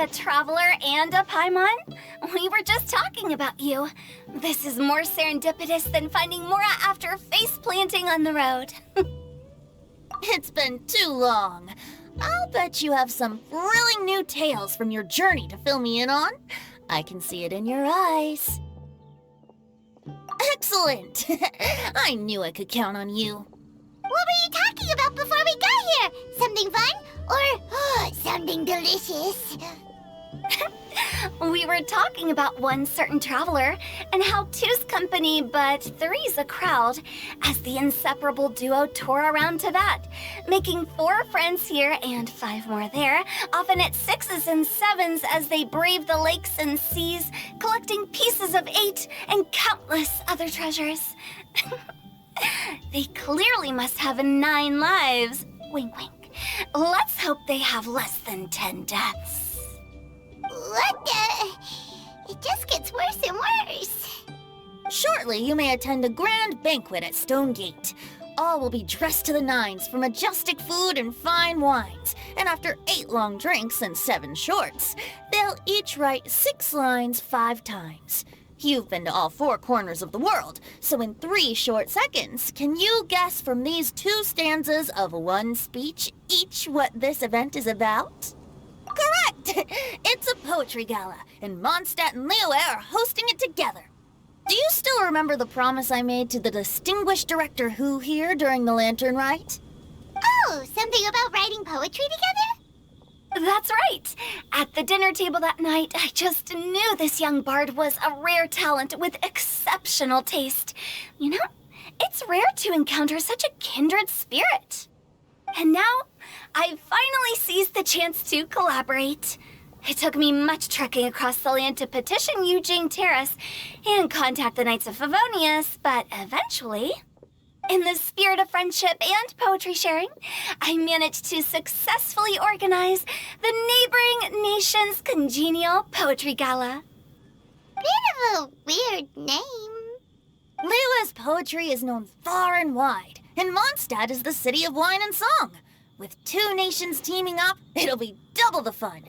a traveler and a Paimon? We were just talking about you. This is more serendipitous than finding Mora after face planting on the road. It's been too long. I'll bet you have some thrilling new tales from your journey to fill me in on. I can see it in your eyes. Excellent! I knew I could count on you. What were you talking about before we got here? Something fun? Or something delicious? We were talking about one certain traveler and how two's company but three's a crowd as the inseparable duo tour around Tibet, making 4 friends here and 5 more there, often at 6s and 7s as they brave the lakes and seas, collecting pieces of 8 and countless other treasures. They clearly must have 9 lives. Wink, wink. Let's hope they have less than 10 deaths. What the? It just gets worse and worse. Shortly, you may attend a grand banquet at Stone Gate. All will be dressed to the nines for majestic food and fine wines. And after 8 long drinks and 7 shorts, they'll each write 6 lines 5 times. You've been to all 4 corners of the world, so in 3 short seconds, can you guess from these 2 stanzas of 1 speech each what this event is about? Correct! It's a poetry gala, and Mondstadt and Liyue are hosting it together. Do you still remember the promise I made to the distinguished director Who here during the Lantern Rite? Oh, something about writing poetry together? That's right! At the dinner table that night, I just knew this young bard was a rare talent with exceptional taste. You know, it's rare to encounter such a kindred spirit. And now, I've finally seized the chance to collaborate. It took me much trekking across the land to petition Eugene Terrace and contact the Knights of Favonius, but eventually, in the spirit of friendship and poetry sharing, I managed to successfully organize the neighboring nation's Congenial Poetry Gala. Bit of a weird name. Liyue's poetry is known far and wide, and Mondstadt is the city of wine and song. With 2 nations teaming up, it'll be double the fun,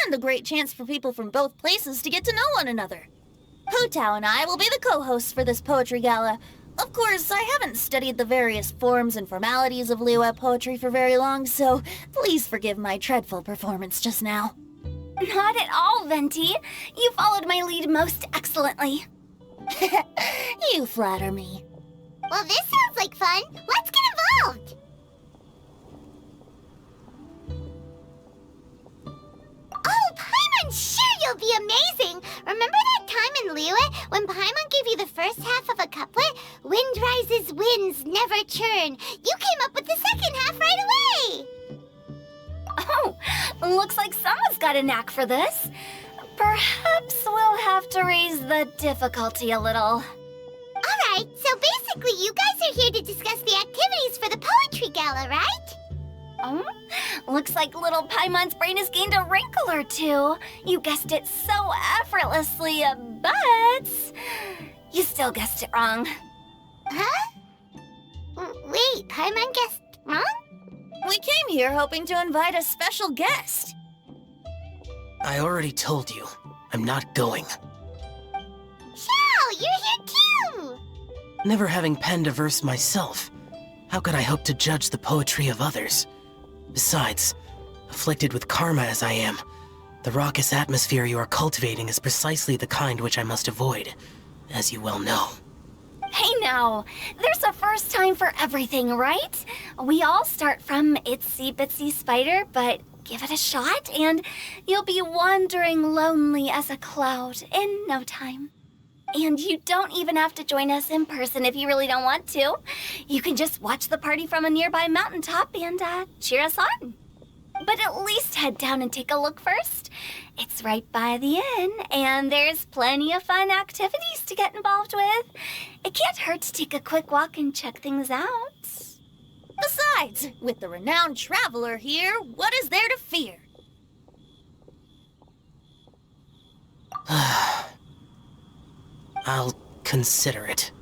and a great chance for people from both places to get to know one another. Hu Tao and I will be the co-hosts for this poetry gala. Of course, I haven't studied the various forms and formalities of Liyue poetry for very long, so please forgive my dreadful performance just now. Not at all, Venti. You followed my lead most excellently. You flatter me. Well, this sounds like fun. Let's get involved. Oh, Paimon, sure you'll be amazing. Remember that time in Liyue when Paimon gave you the first half of a couplet? Wind rises, winds never churn. You came up with the second half right away. Oh, looks like someone's got a knack for this. Perhaps we'll have to raise the difficulty a little. All right, so basically you guys are here to discuss the activities for the poetry gala, right? Oh, looks like little Paimon's brain has gained a wrinkle or 2. You guessed it so effortlessly, but you still guessed it wrong. Huh? Wait, Paimon guessed wrong? We came here hoping to invite a special guest. I already told you, I'm not going. Xiao, you're here too! Never having penned a verse myself, how could I hope to judge the poetry of others? Besides, afflicted with karma as I am, the raucous atmosphere you are cultivating is precisely the kind which I must avoid, as you well know. Hey now, there's a first time for everything, right? We all start from itsy bitsy spider, but give it a shot and you'll be wandering lonely as a cloud in no time. And you don't even have to join us in person if you really don't want to. You can just watch the party from a nearby mountaintop and cheer us on. But at least head down and take a look first. It's right by the inn, and there's plenty of fun activities to get involved with. It can't hurt to take a quick walk and check things out. Besides, with the renowned traveler here, what is there to fear? I'll consider it.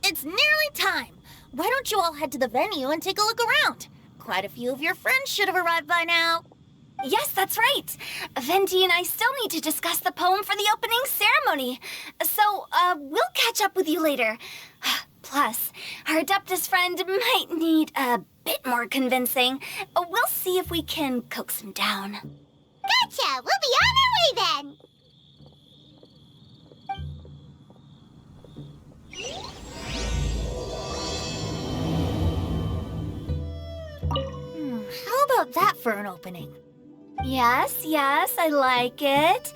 It's nearly time. Why don't you all head to the venue and take a look around? Quite a few of your friends should have arrived by now. Yes, that's right. Venti and I still need to discuss the poem for the opening ceremony. So, we'll catch up with you later. Plus, our Adeptus friend might need a bit more convincing. We'll see if we can coax him down. Gotcha! We'll be on our way then! How about that for an opening? Yes, I like it.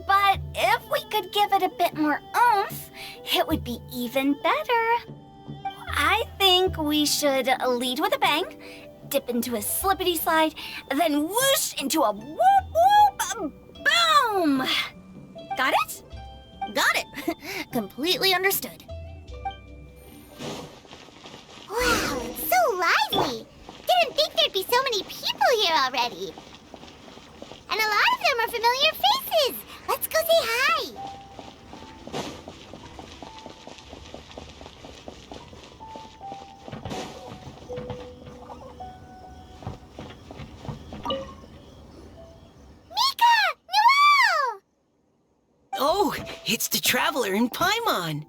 But if we could give it a bit more oomph, it would be even better. I think we should lead with a bang, dip into a slippity slide, then whoosh into a whoop whoop boom! Got it? Got it. Completely understood. Wow, it's so lively! Didn't think there'd be so many people here already. And a lot of them are familiar faces. Let's go say hi. Mika! Noel! Oh, it's the Traveler in Paimon.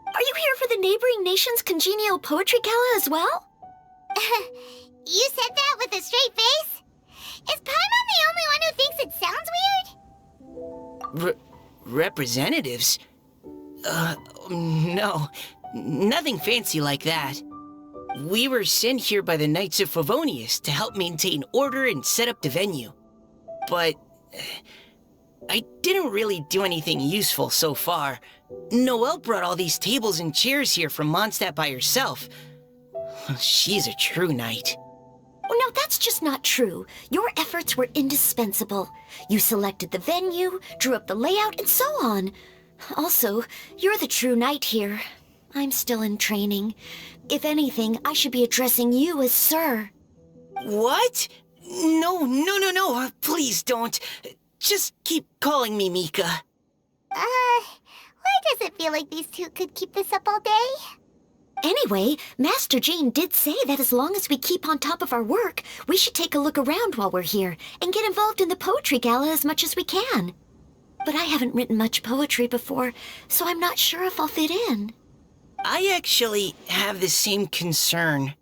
Are you here for the neighboring nation's Congenial Poetry Gala as well? You said that with a straight face? Is Paimon the only one who thinks it sounds weird? Representatives? No. Nothing fancy like that. We were sent here by the Knights of Favonius to help maintain order and set up the venue. But I didn't really do anything useful so far. Noelle brought all these tables and chairs here from Mondstadt by herself. She's a true knight. Oh, no, that's just not true. Your efforts were indispensable. You selected the venue, drew up the layout, and so on. Also, you're the true knight here. I'm still in training. If anything, I should be addressing you as Sir. What? No. Please don't. Just keep calling me Mika. Why does it feel like these two could keep this up all day? Anyway, Master Jane did say that as long as we keep on top of our work, we should take a look around while we're here and get involved in the poetry gala as much as we can. But I haven't written much poetry before, so I'm not sure if I'll fit in. I actually have the same concern.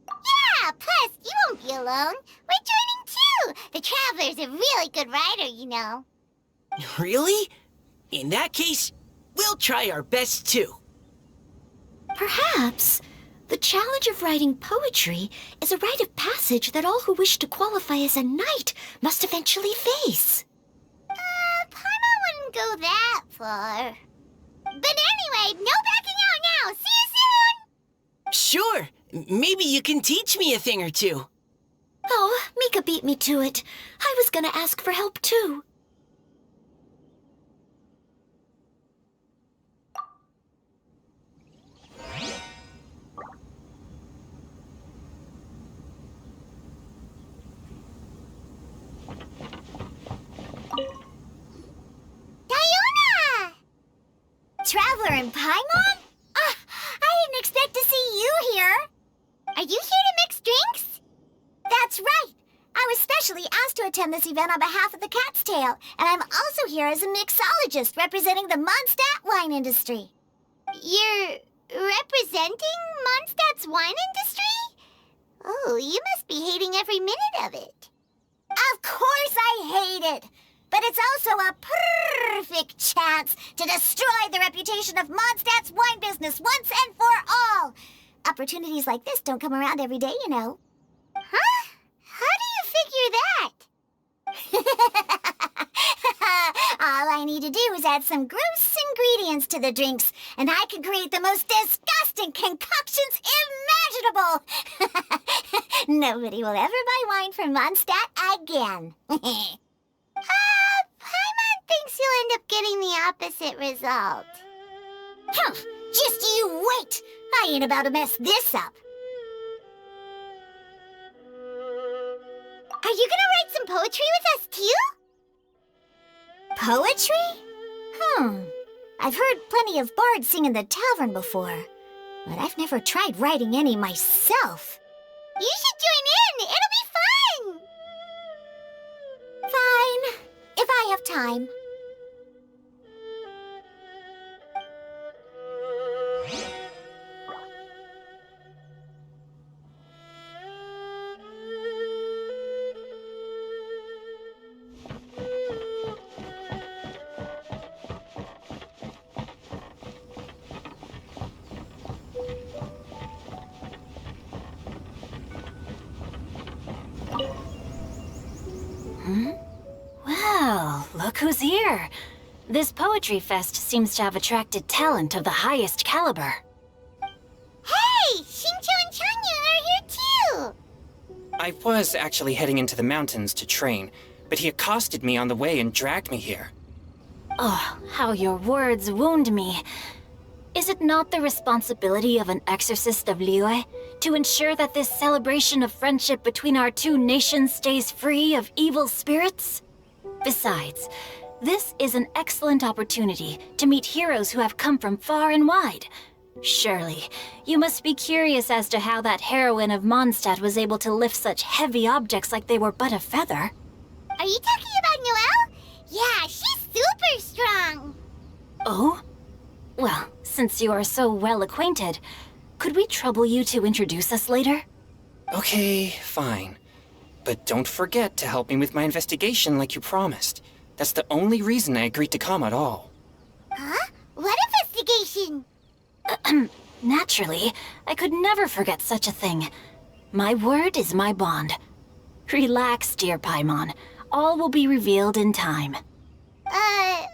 Yeah, plus, you won't be alone. We're joining too. The Traveler's a really good writer, you know. Really? In that case, we'll try our best too. Perhaps. The challenge of writing poetry is a rite of passage that all who wish to qualify as a knight must eventually face. Paimon wouldn't go that far. But anyway, no backing out now. See you soon! Sure, maybe you can teach me a thing or two. Oh, Mika beat me to it. I was gonna ask for help too. Diona! Traveler in Paimon? I didn't expect to see you here. Are you here to mix drinks? That's right. I was specially asked to attend this event on behalf of the Cat's Tail, and I'm also here as a mixologist representing the Mondstadt wine industry. You're representing Mondstadt's wine industry? Oh, you must be hating every minute of it. Of course I hate it. But it's also a perfect chance to destroy the reputation of Mondstadt's wine business once and for all. Opportunities like this don't come around every day, you know. Huh? How do you figure that? All I need to do is add some gross ingredients to the drinks, and I can create the most disgusting concoctions imaginable. Nobody will ever buy wine from Mondstadt again. Paimon thinks you'll end up getting the opposite result. Huh, just you wait! I ain't about to mess this up. Are you gonna write some poetry with us too? Poetry? I've heard plenty of bards sing in the tavern before, but I've never tried writing any myself. You should join in! It'll be fun! Fine, if I have time. Well, look who's here. This poetry fest seems to have attracted talent of the highest caliber. Hey! Shincho and Changyun are here too! I was actually heading into the mountains to train, but he accosted me on the way and dragged me here. Oh, how your words wound me. Is it not the responsibility of an exorcist of Liyue to ensure that this celebration of friendship between our two nations stays free of evil spirits? Besides, this is an excellent opportunity to meet heroes who have come from far and wide. Surely, you must be curious as to how that heroine of Mondstadt was able to lift such heavy objects like they were but a feather. Are you talking about Noelle? Yeah, she's super strong! Oh? Well, since you are so well acquainted, could we trouble you to introduce us later? Okay, fine. But don't forget to help me with my investigation like you promised. That's the only reason I agreed to come at all. Huh? What investigation? Naturally, I could never forget such a thing. My word is my bond. Relax, dear Paimon. All will be revealed in time. Okay.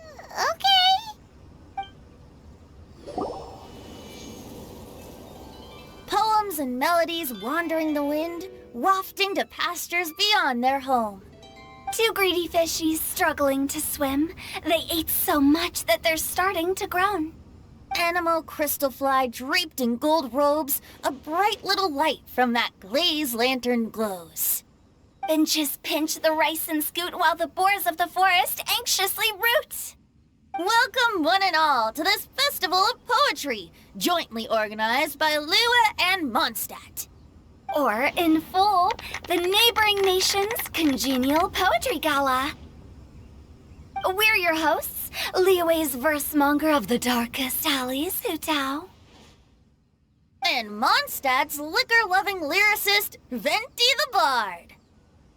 Poems and melodies wandering the wind, wafting to pastures beyond their home. Two greedy fishies struggling to swim. They ate so much that they're starting to groan. Animal crystal fly draped in gold robes, a bright little light from that glazed lantern glows. Benches pinch the rice and scoot while the boars of the forest anxiously root. Welcome one and all to this festival of poetry, jointly organized by Liyue and Mondstadt. Or, in full, the neighboring nation's Congenial Poetry Gala. We're your hosts, Liyue's verse-monger of the darkest alleys, Hutao. And Mondstadt's liquor-loving lyricist, Venti the Bard.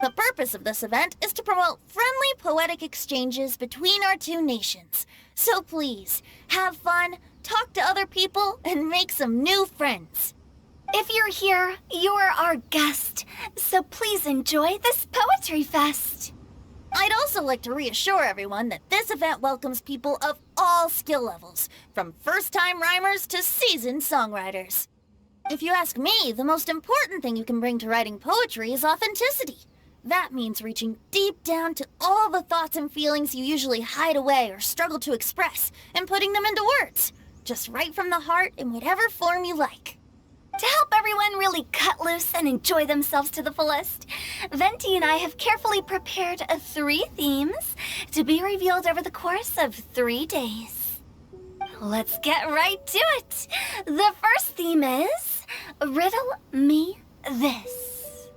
The purpose of this event is to promote friendly poetic exchanges between our two nations. So please, have fun, talk to other people, and make some new friends. If you're here, you're our guest, so please enjoy this poetry fest. I'd also like to reassure everyone that this event welcomes people of all skill levels, from first-time rhymers to seasoned songwriters. If you ask me, the most important thing you can bring to writing poetry is authenticity. That means reaching deep down to all the thoughts and feelings you usually hide away or struggle to express, and putting them into words, just right from the heart in whatever form you like. To help everyone really cut loose and enjoy themselves to the fullest, Venti and I have carefully prepared 3 themes to be revealed over the course of 3 days. Let's get right to it. The first theme is Riddle Me This.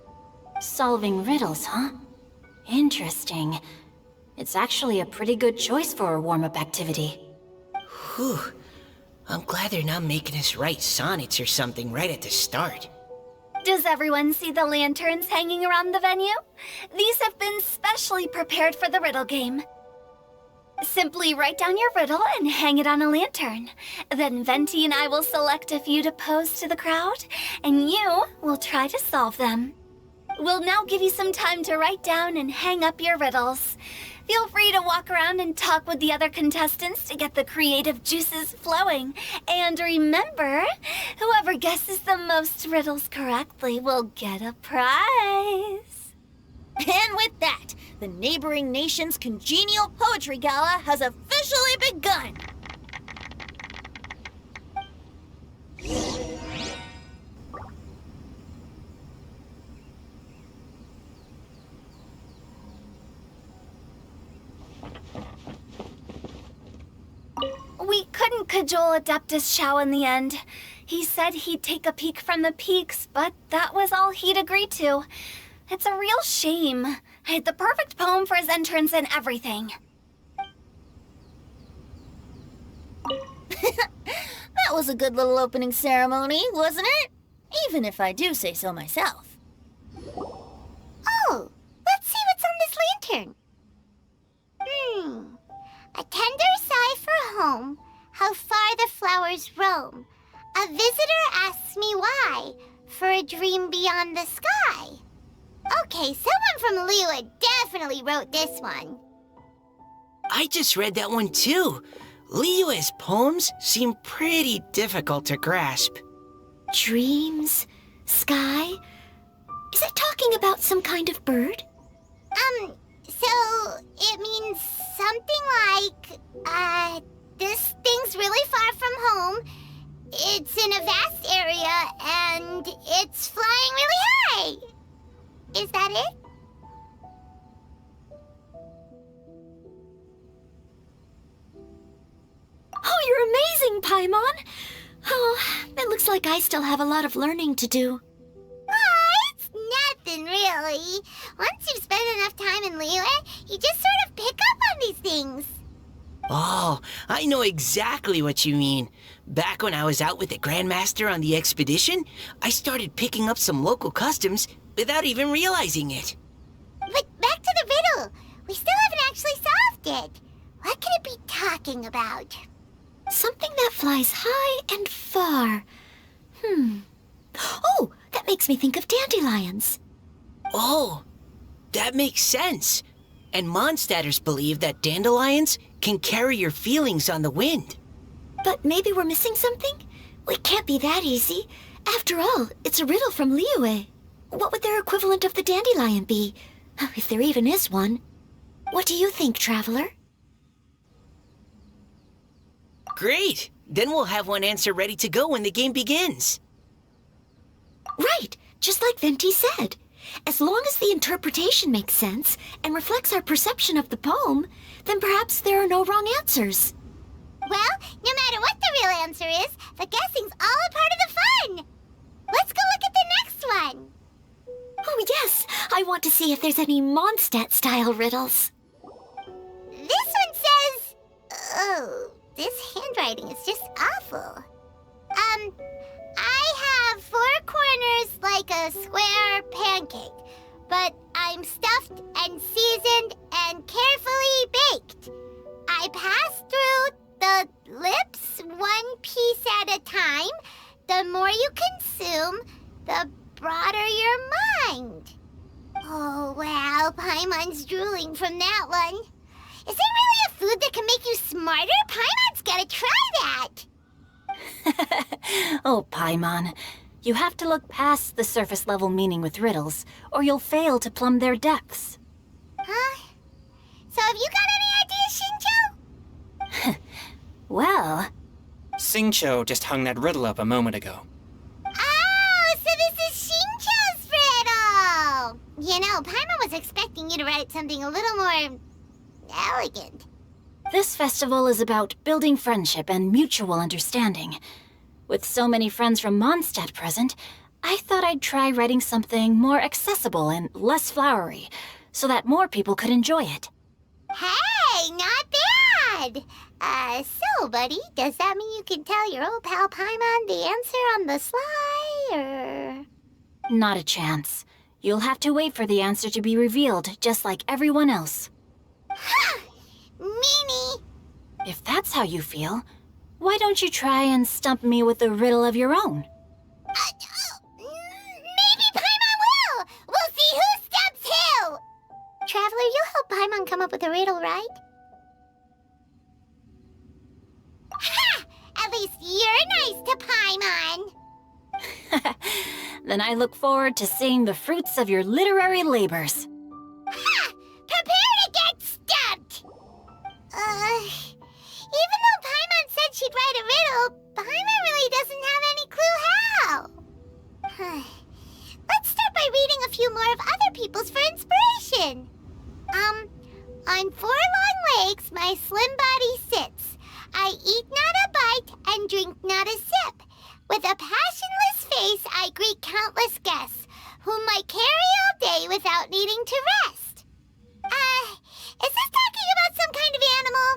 Solving riddles, huh? Interesting. It's actually a pretty good choice for a warm-up activity. Whew. I'm glad they're not making us write sonnets or something right at the start. Does everyone see the lanterns hanging around the venue? These have been specially prepared for the riddle game. Simply write down your riddle and hang it on a lantern. Then Venti and I will select a few to pose to the crowd, and you will try to solve them. We'll now give you some time to write down and hang up your riddles. Feel free to walk around and talk with the other contestants to get the creative juices flowing. And remember, whoever guesses the most riddles correctly will get a prize. And with that, the neighboring nation's Congenial Poetry Gala has officially begun! We cajole Adeptus Shao in the end. He said he'd take a peek from the peaks, but that was all he'd agree to. It's a real shame. I had the perfect poem for his entrance and everything. That was a good little opening ceremony, wasn't it? Even if I do say so myself. Oh, let's see what's on this lantern. A tender sigh for home, how far the flowers roam. A visitor asks me why, for a dream beyond the sky. Okay, someone from Liyue definitely wrote this one. I just read that one too. Liyue's poems seem pretty difficult to grasp. Dreams? Sky? Is it talking about some kind of bird? So it means something like, this thing's really far from home. It's in a vast area, and it's flying really high. Is that it? Oh, you're amazing, Paimon! Oh, it looks like I still have a lot of learning to do. It's nothing, really. Once you've spent enough time in Liyue, you just sort of pick up on these things. Oh, I know exactly what you mean. Back when I was out with the Grandmaster on the expedition, I started picking up some local customs without even realizing it. But back to the riddle. We still haven't actually solved it. What could it be talking about? Something that flies high and far. Oh, that makes me think of dandelions. Oh, that makes sense. And Mondstadters believe that dandelions can carry your feelings on the wind. But maybe we're missing something? It can't be that easy. After all, it's a riddle from Liyue. What would their equivalent of the dandelion be? If there even is one. What do you think, Traveler? Great! Then we'll have one answer ready to go when the game begins. Right, just like Venti said. As long as the interpretation makes sense and reflects our perception of the poem, then perhaps there are no wrong answers. Well, no matter what the real answer is, the guessing's all a part of the fun. Let's go look at the next one. Oh yes, I want to see if there's any Mondstadt-style riddles. This one says... Oh, this handwriting is just awful. I have 4 corners like a square pancake, but I'm stuffed and seasoned and carefully baked. I pass through the lips 1 piece at a time. The more you consume, the broader your mind. Oh, wow, Paimon's drooling from that one. Is there really a food that can make you smarter? Paimon's gotta try that. Oh, Paimon. You have to look past the surface-level meaning with riddles, or you'll fail to plumb their depths. Huh? So have you got any ideas, Shinjo? Well, Xingqiu just hung that riddle up a moment ago. Oh, so this is Shinjo's riddle! You know, Paimon was expecting you to write something a little more... elegant. this festival is about building friendship and mutual understanding. With so many friends from Mondstadt present, I thought I'd try writing something more accessible and less flowery, so that more people could enjoy it. Hey, not bad! So, buddy, does that mean you can tell your old pal Paimon the answer on the sly, or...? Not a chance. You'll have to wait for the answer to be revealed, just like everyone else. Meanie! If that's how you feel, why don't you try and stump me with a riddle of your own? Maybe Paimon will! We'll see who stumps who! Traveler, you'll help Paimon come up with a riddle, right? Ha! At least you're nice to Paimon! Then I look forward to seeing the fruits of your literary labors. Ha! Prepare to get stumped! Even though Paimon said she'd write a riddle, Paimon really doesn't have any clue how. Let's start by reading a few more of other people's for inspiration. On 4 long legs, my slim body sits. I eat not a bite and drink not a sip. With a passionless face, I greet countless guests, whom I carry all day without needing to rest. Is this talking about some kind of animal?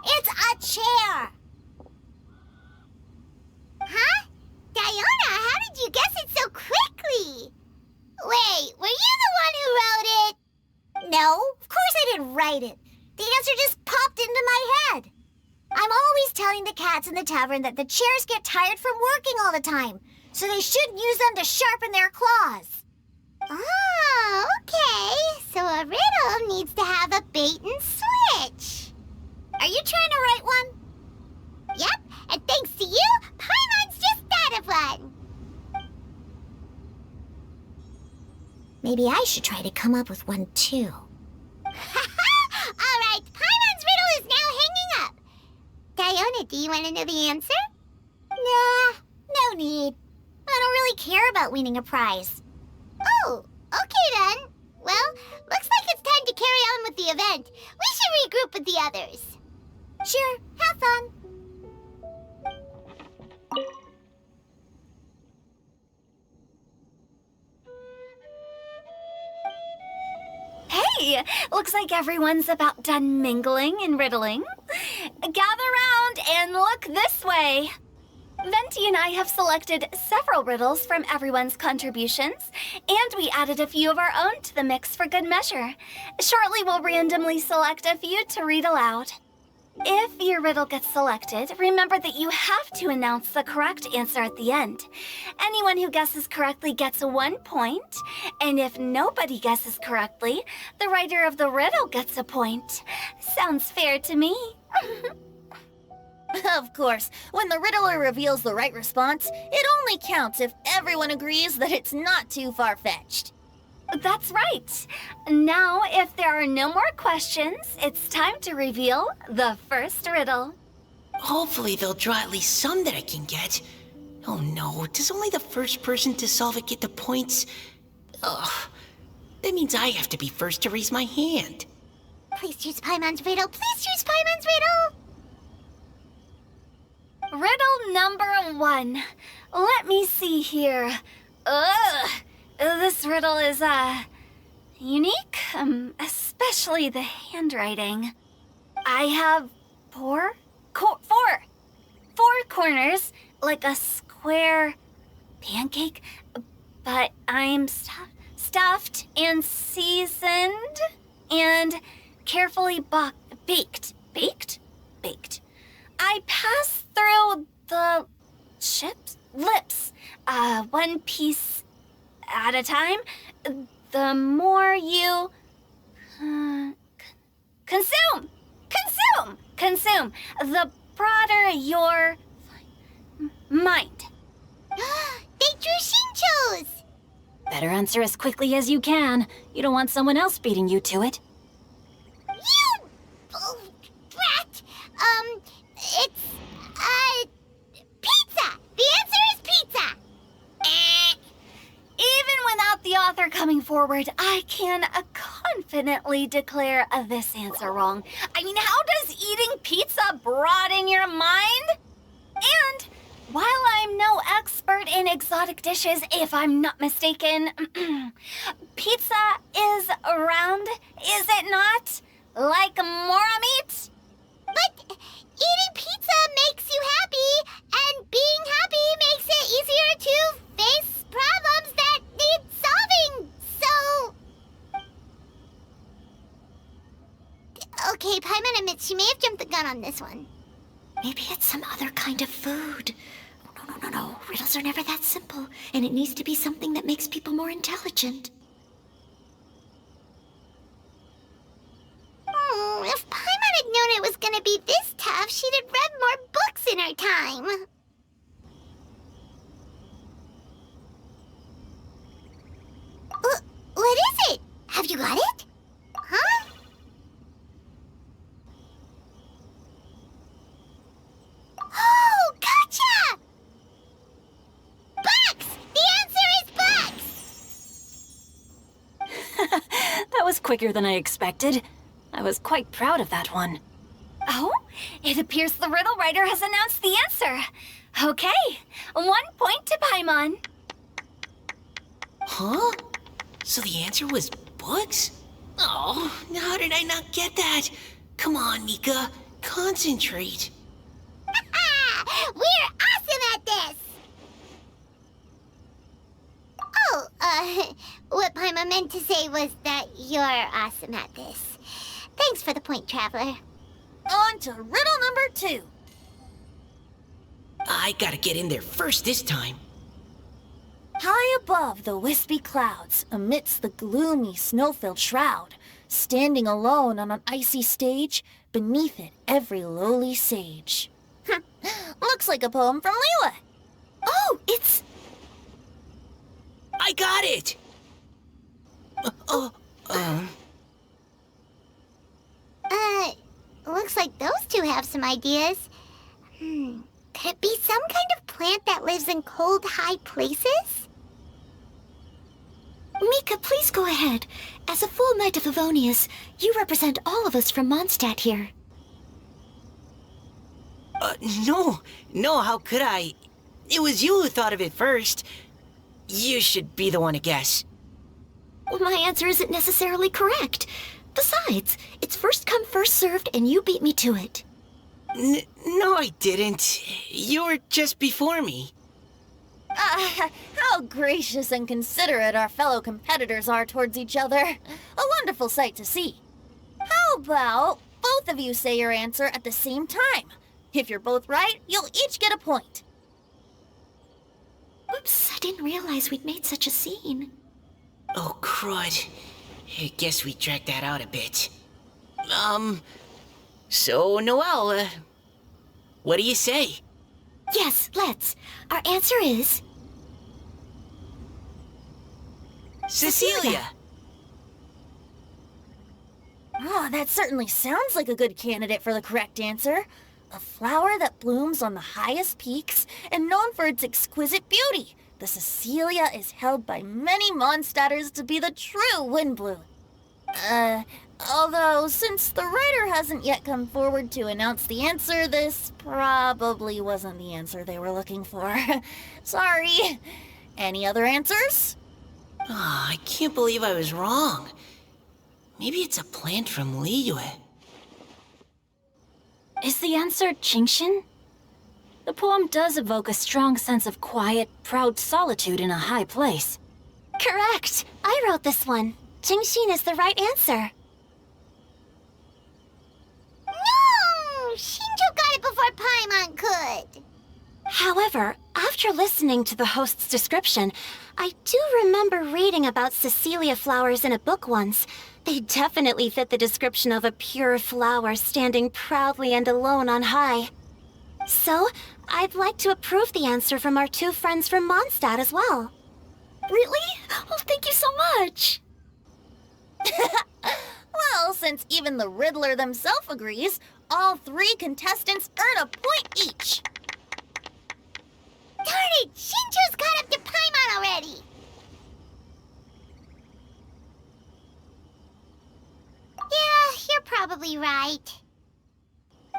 It's a chair! Huh? Diona, how did you guess it so quickly? Wait, were you the one who wrote it? No, of course I didn't write it. The answer just popped into my head. I'm always telling the cats in the tavern that the chairs get tired from working all the time, so they shouldn't use them to sharpen their claws. Oh, okay. So a riddle needs to have a bait and switch. Are you trying to write one? Yep, and thanks to you, Paimon's just thought of one. Maybe I should try to come up with one too. All right, Paimon's riddle is now hanging up. Diona, do you want to know the answer? Nah, no need. I don't really care about winning a prize. Oh, okay then. Well, looks like it's time to carry on with the event. We should regroup with the others. Sure, have fun. Hey, looks like everyone's about done mingling and riddling. Gather round and look this way. Venti and I have selected several riddles from everyone's contributions, and we added a few of our own to the mix for good measure. Shortly, we'll randomly select a few to read aloud. If your riddle gets selected, remember that you have to announce the correct answer at the end. Anyone who guesses correctly gets 1 point, and if nobody guesses correctly, the writer of the riddle gets a point. Sounds fair to me. Of course, when the riddler reveals the right response, it only counts if everyone agrees that it's not too far-fetched. That's right. Now, if there are no more questions, it's time to reveal the first riddle. Hopefully they'll draw at least some that I can get. Oh no, does only the first person to solve it get the points? Ugh, that means I have to be first to raise my hand. Please choose Paimon's riddle. Please choose Paimon's riddle. Riddle number 1. Let me see here. Ugh. This riddle is, unique, especially the handwriting. I have four corners, like a square pancake, but I'm stuffed and seasoned and carefully baked. Baked. I pass through the lips, one piece at a time. The more you consume, the broader your mind. They drew Shinchos! Better answer as quickly as you can. You don't want someone else beating you to it. You brat! It's, pizza! The answer is pizza! Even without the author coming forward, I can confidently declare this answer wrong. I mean, how does eating pizza broaden your mind? And while I'm no expert in exotic dishes, if I'm not mistaken, pizza is round, is it not? Like mora meat? But eating pizza makes you happy, and being happy makes it easier to face problems that need solving, so... Okay, Paimon admits she may have jumped the gun on this one. Maybe it's some other kind of food. No. Riddles are never that simple, and it needs to be something that makes people more intelligent. If Paimon had known it was gonna be this tough, she'd have read more books in her time. What is it? Have you got it? Huh? Oh, gotcha! Bucks! The answer is bucks! That was quicker than I expected. I was quite proud of that one. Oh, it appears the riddle writer has announced the answer. Okay, 1 point to Paimon. Huh? So the answer was bugs? Oh, how did I not get that? Come on, Mika. Concentrate. We're awesome at this! Oh, what Paimon meant to say was that you're awesome at this. Thanks for the point, Traveler. On to riddle number 2. I gotta get in there first this time. High above the wispy clouds, amidst the gloomy snow-filled shroud, standing alone on an icy stage, beneath it every lowly sage. Looks like a poem from Liyue. Oh, it's... I got it! Looks like those two have some ideas. Could it be some kind of plant that lives in cold, high places? Mika, please go ahead. As a full Knight of Favonius, you represent all of us from Mondstadt here. No, how could I? It was you who thought of it first. You should be the one to guess. My answer isn't necessarily correct. Besides, it's first come, first served, and you beat me to it. No, I didn't. You were just before me. How gracious and considerate our fellow competitors are towards each other. A wonderful sight to see. How about both of you say your answer at the same time? If you're both right, you'll each get a point. Oops, I didn't realize we'd made such a scene. Oh, crud. I guess we dragged that out a bit. So, Noelle, what do you say? Yes, let's. Our answer is... Cecilia! Oh, that certainly sounds like a good candidate for the correct answer. A flower that blooms on the highest peaks and known for its exquisite beauty. The Cecilia is held by many Mondstadters to be the true Windbloom. Although, since the writer hasn't yet come forward to announce the answer, this probably wasn't the answer they were looking for. Sorry. Any other answers? Ah, I can't believe I was wrong. Maybe it's a plant from Liyue. Is the answer Genshin? The poem does evoke a strong sense of quiet, proud solitude in a high place. Correct. I wrote this one. Genshin is the right answer. No! Shinjo got it before Paimon could. However, after listening to the host's description, I do remember reading about Cecilia flowers in a book once. They definitely fit the description of a pure flower standing proudly and alone on high. So, I'd like to approve the answer from our two friends from Mondstadt as well. Really? Oh, thank you so much! Well, since even the Riddler themselves agrees, all 3 contestants earn a point each. Darn it! Shinjo's caught up to Paimon already! Yeah, you're probably right.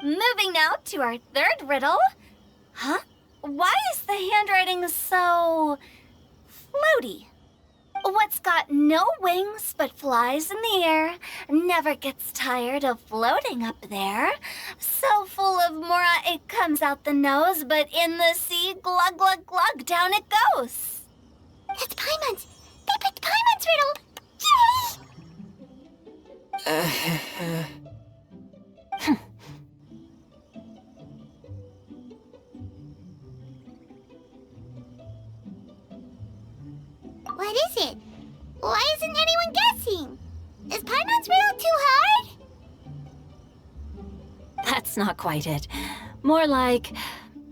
Moving now to our third riddle. Huh? Why is the handwriting so... floaty? What's got no wings but flies in the air, never gets tired of floating up there. So full of mora it comes out the nose, but in the sea, glug glug glug, down it goes. That's Paimon's! They picked Paimon's riddle! Yay! What is it? Why isn't anyone guessing? Is Paimon's riddle too hard? That's not quite it. More like,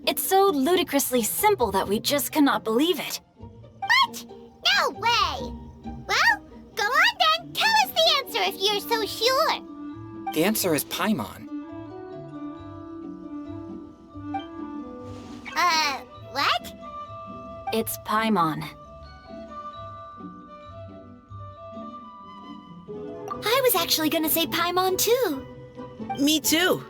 it's so ludicrously simple that we just cannot believe it. What? No way! Well, go on then. Tell us the answer if you're so sure. The answer is Paimon. What? It's Paimon. I was actually gonna say Paimon too. Me too.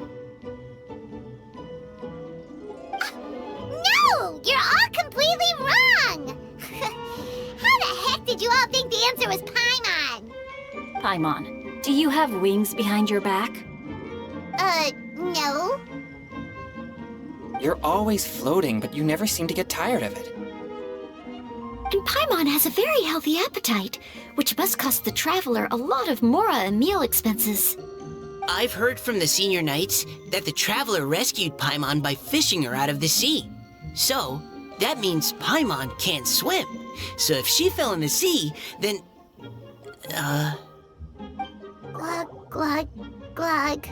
No! You're all completely wrong! How the heck did you all think the answer was Paimon? Paimon, do you have wings behind your back? No. You're always floating, but you never seem to get tired of it. And Paimon has a very healthy appetite, which must cost the traveler a lot of mora and meal expenses. I've heard from the senior knights that the traveler rescued Paimon by fishing her out of the sea. So, that means Paimon can't swim. So if she fell in the sea, then... Glug, glug, glug.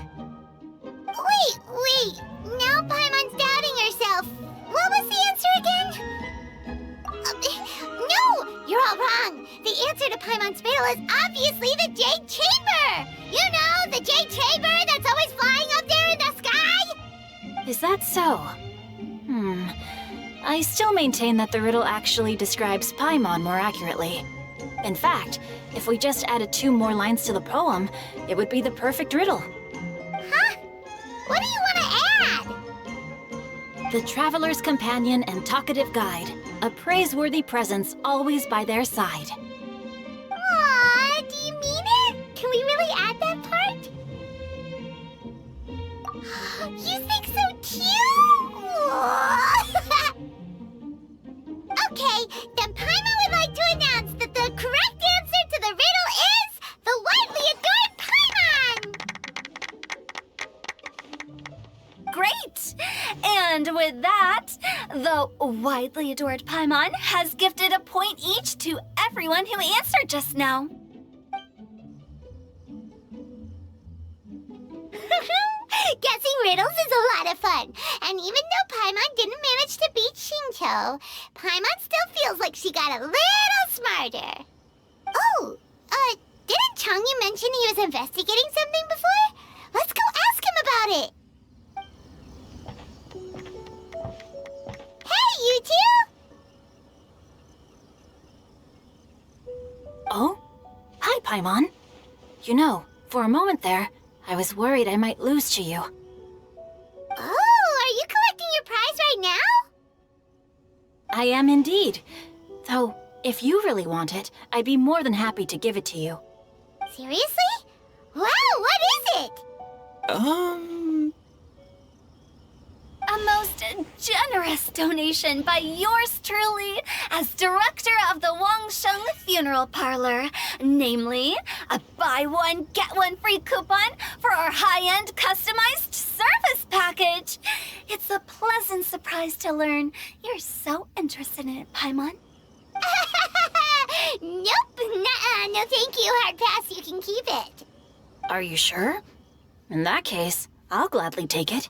Wait! Now Paimon's doubting herself. What was the answer again? No! You're all wrong. The answer to Paimon's riddle is obviously the Jade Chamber! You know, the Jade Chamber that's always flying up there in the sky? Is that so? I still maintain that the riddle actually describes Paimon more accurately. In fact, if we just added 2 more lines to the poem, it would be the perfect riddle. Huh? What do you want to add? The traveler's companion and talkative guide, a praiseworthy presence always by their side. Aw, do you mean it? Can we really add that part? You think so too? Okay, then Paimon would like to announce that the correct answer to the riddle is the widely adored Paimon! Great! And with that, the widely adored Paimon has gifted a point each to everyone who answered just now. Guessing riddles is a lot of fun. And even though Paimon didn't manage to beat Shinto, Paimon still feels like she got a little smarter. Oh, didn't Changyu mention he was investigating something before? Let's go ask him about it. Hey, you two! Oh? Hi, Paimon. You know, for a moment there, I was worried I might lose to you. Oh, are you collecting your prize right now? I am indeed. Though, if you really want it, I'd be more than happy to give it to you. Seriously? Wow, what is it? A most generous donation by yours truly as director of the Wangsheng Funeral Parlor. Namely, a buy one, get one free coupon for our high-end customized service package. It's a pleasant surprise to learn you're so interested in it, Paimon. Nope, nuh-uh, no thank you, hard pass, you can keep it. Are you sure? In that case, I'll gladly take it.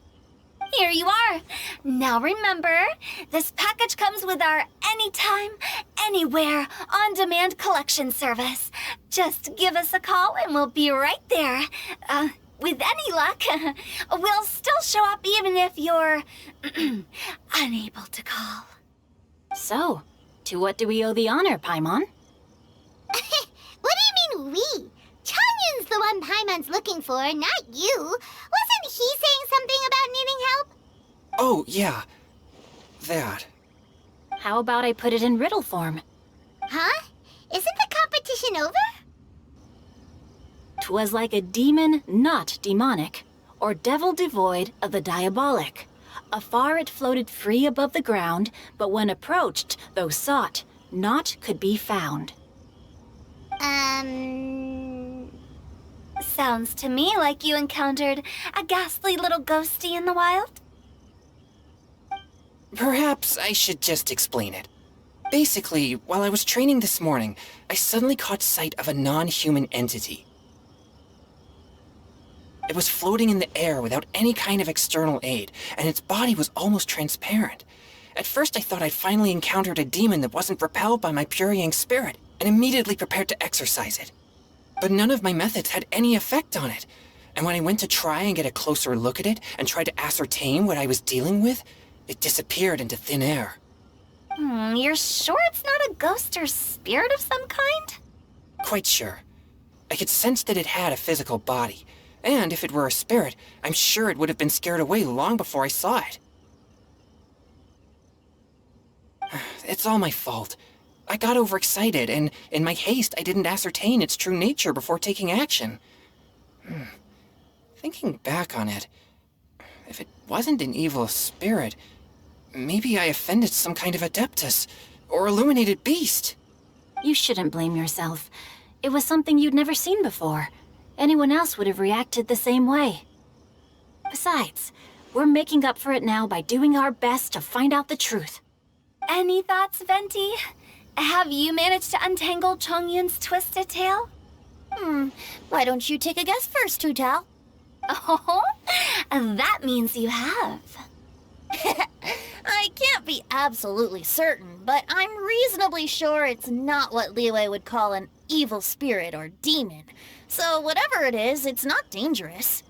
Here you are. Now remember, this package comes with our anytime, anywhere, on-demand collection service. Just give us a call and we'll be right there. With any luck, we'll still show up even if you're unable to call. So, to what do we owe the honor, Paimon? What do you mean we? Chanyun's the one Paimon's looking for, not you. Wasn't he saying something about needing help? Oh, yeah. That. How about I put it in riddle form? Huh? Isn't the competition over? 'Twas like a demon not demonic, or devil devoid of the diabolic. Afar it floated free above the ground, but when approached, though sought, naught could be found. Sounds to me like you encountered a ghastly little ghosty in the wild. Perhaps I should just explain it. Basically, while I was training this morning, I suddenly caught sight of a non-human entity. It was floating in the air without any kind of external aid, and its body was almost transparent. At first I thought I'd finally encountered a demon that wasn't repelled by my pure yang spirit, and immediately prepared to exorcise it. But none of my methods had any effect on it, and when I went to try and get a closer look at it and try to ascertain what I was dealing with, it disappeared into thin air. You're sure it's not a ghost or spirit of some kind? Quite sure. I could sense that it had a physical body. And if it were a spirit, I'm sure it would have been scared away long before I saw it. It's all my fault. I got overexcited, and in my haste, I didn't ascertain its true nature before taking action. Thinking back on it, if it wasn't an evil spirit, maybe I offended some kind of adeptus, or illuminated beast. You shouldn't blame yourself. It was something you'd never seen before. Anyone else would have reacted the same way. Besides, we're making up for it now by doing our best to find out the truth. Any thoughts, Venti? Have you managed to untangle Chongyun's twisted tail? Why don't you take a guess first, Tutal? Oh, that means you have. I can't be absolutely certain, but I'm reasonably sure it's not what Liyue would call an evil spirit or demon. So whatever it is, it's not dangerous.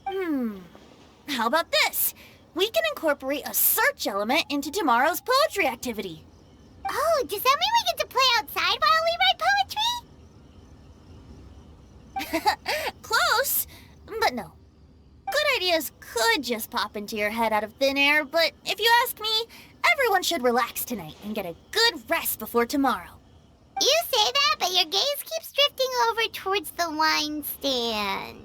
How about this? We can incorporate a search element into tomorrow's poetry activity. Oh, does that mean we get to play outside while we write poetry? Close, but no. Good ideas could just pop into your head out of thin air, but if you ask me, everyone should relax tonight and get a good rest before tomorrow. You say that, but your gaze keeps drifting over towards the wine stand.